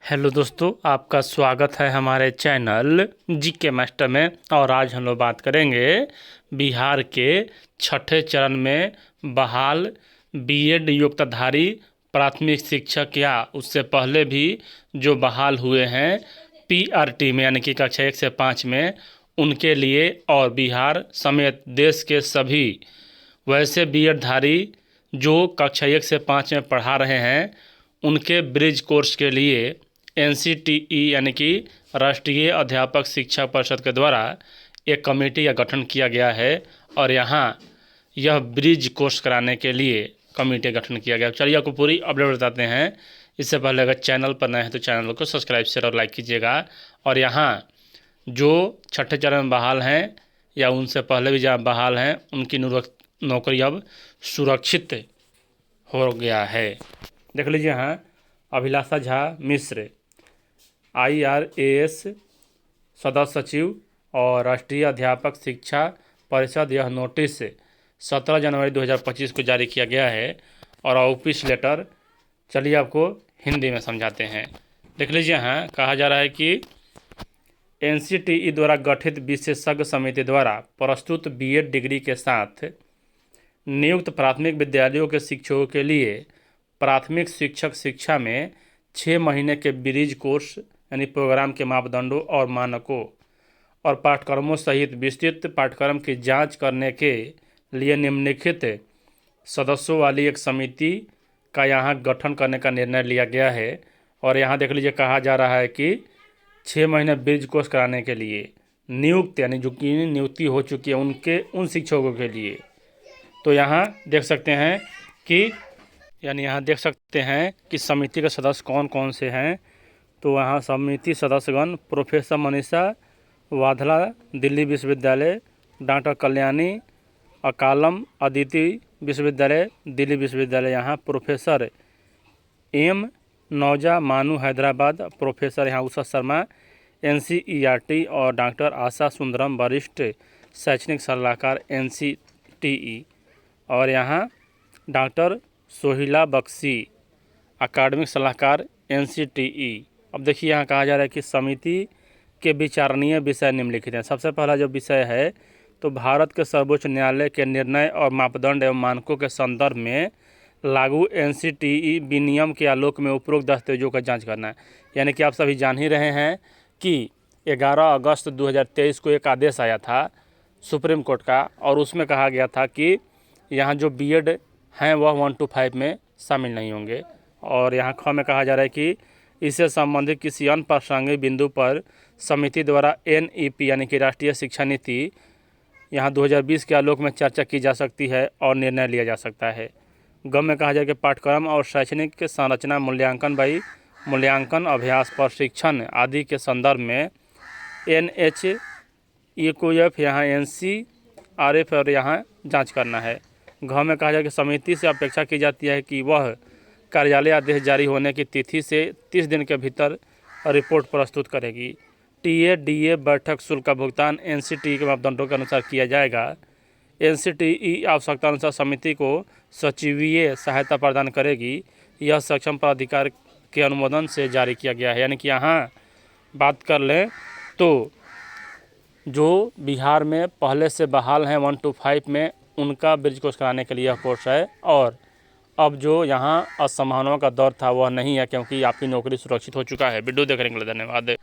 Hello दोस्तों, आपका स्वागत है हमारे चैनल जीके मास्टर में। और आज हम लोग बात करेंगे बिहार के छठे चरण में बहाल बीएड योग्यताधारी प्राथमिक शिक्षक या उससे पहले भी जो बहाल हुए हैं पीआरटी में यानी कि कक्षा 1 से 5 में, उनके लिए और बिहार समेत देश के सभी वैसे बीएडधारी जो कक्षा 1 से 5 में पढ़ा रहे हैं उनके ब्रिज कोर्स के लिए एनसीटीई यानी कि राष्ट्रीय अध्यापक शिक्षा परिषद के द्वारा एक कमेटी का गठन किया गया है। और यहाँ यह ब्रिज कोर्स कराने के लिए कमेटी का गठन किया गया। चलिए आपको पूरी अपडेट बताते हैं। इससे पहले अगर चैनल पर नए हैं तो चैनल को सब्सक्राइब शेयर और लाइक कीजिएगा। और यहाँ जो छठे चरण में बहाल हैं या उनसे पहले भी जहाँ बहाल हैं उनकी नौकरी अब सुरक्षित हो गया है। देख लीजिए यहाँ अभिलाषा झा मिश्र IRAS सदस्य सचिव और राष्ट्रीय अध्यापक शिक्षा परिषद, यह नोटिस 17 जनवरी 2025 को जारी किया गया है। और ऑफिस लेटर चलिए आपको हिंदी में समझाते हैं। देख लीजिए यहाँ कहा जा रहा है कि NCTE द्वारा गठित विशेषज्ञ समिति द्वारा प्रस्तुत बीएड डिग्री के साथ नियुक्त प्राथमिक विद्यालयों के शिक्षकों के लिए प्राथमिक शिक्षक शिक्षा में 6 महीने के ब्रिज कोर्स यानी प्रोग्राम के मापदंडों और मानकों और पाठ्यक्रमों सहित विस्तृत पाठ्यक्रम की जांच करने के लिए निम्नलिखित सदस्यों वाली एक समिति का यहाँ गठन करने का निर्णय लिया गया है। और यहाँ देख लीजिए कहा जा रहा है कि 6 महीने ब्रिज कोर्स कराने के लिए नियुक्त यानी जो कि नियुक्ति हो चुकी है उन शिक्षकों के लिए। तो यहाँ देख सकते हैं कि समिति के सदस्य कौन कौन से हैं। तो वहाँ समिति सदस्यगण प्रोफेसर मनीषा वाधला दिल्ली विश्वविद्यालय, डॉक्टर कल्याणी अकालम अदिति विश्वविद्यालय दिल्ली विश्वविद्यालय, यहाँ प्रोफेसर M नौजा मानू हैदराबाद, प्रोफेसर यहाँ उषा शर्मा NCERT और डॉक्टर आशा सुंदरम वरिष्ठ शैक्षणिक सलाहकार NCTE। और यहाँ डॉक्टर सोहिला बख्शी अकादमिक सलाहकार NCTE। अब देखिए यहाँ कहा जा रहा है कि समिति के विचारणीय विषय निम्नलिखित हैं। सबसे पहला जो विषय है तो भारत के सर्वोच्च न्यायालय के निर्णय और मापदंड एवं मानकों के संदर्भ में लागू NCTE विनियम के आलोक में उपरोक्त दस्तावेजों का जांच करना है। यानी कि आप सभी जान ही रहे हैं कि 11 अगस्त 2023 को एक आदेश आया था सुप्रीम कोर्ट का, और उसमें कहा गया था कि यहाँ जो बीएड हैं वह 1 to 5 में शामिल नहीं होंगे। और यहाँ ख में कहा जा रहा है कि इससे संबंधित किसी अन्य प्रासंगिक बिंदु पर समिति द्वारा NEP यानी कि राष्ट्रीय शिक्षा नीति यहाँ 2020 के आलोक में चर्चा की जा सकती है और निर्णय लिया जा सकता है। ग में कहा जाए कि पाठ्यक्रम और शैक्षणिक संरचना मूल्यांकन अभ्यास प्रशिक्षण आदि के संदर्भ में NHEQF यहाँ NCRF और यहाँ जाँच करना है। घ में कहा जाए कि समिति से अपेक्षा की जाती है कि वह कार्यालय आदेश जारी होने की तिथि से 30 दिन के भीतर रिपोर्ट प्रस्तुत करेगी। DA बैठक शुल्क का भुगतान NCTE के मापदंडों के अनुसार किया जाएगा। NCTE आवश्यकता अनुसार समिति को सचिवीय सहायता प्रदान करेगी। यह सक्षम प्राधिकार के अनुमोदन से जारी किया गया है। यानी कि यहाँ बात कर लें तो जो बिहार में पहले से बहाल हैं 1 to 5 में, उनका ब्रिज कोर्स कराने के लिए यह कोर्स है। और अब जो यहाँ असंभावनाओं का दौर था वह नहीं है, क्योंकि आपकी नौकरी सुरक्षित हो चुका है। वीडियो देखने के लिए धन्यवाद।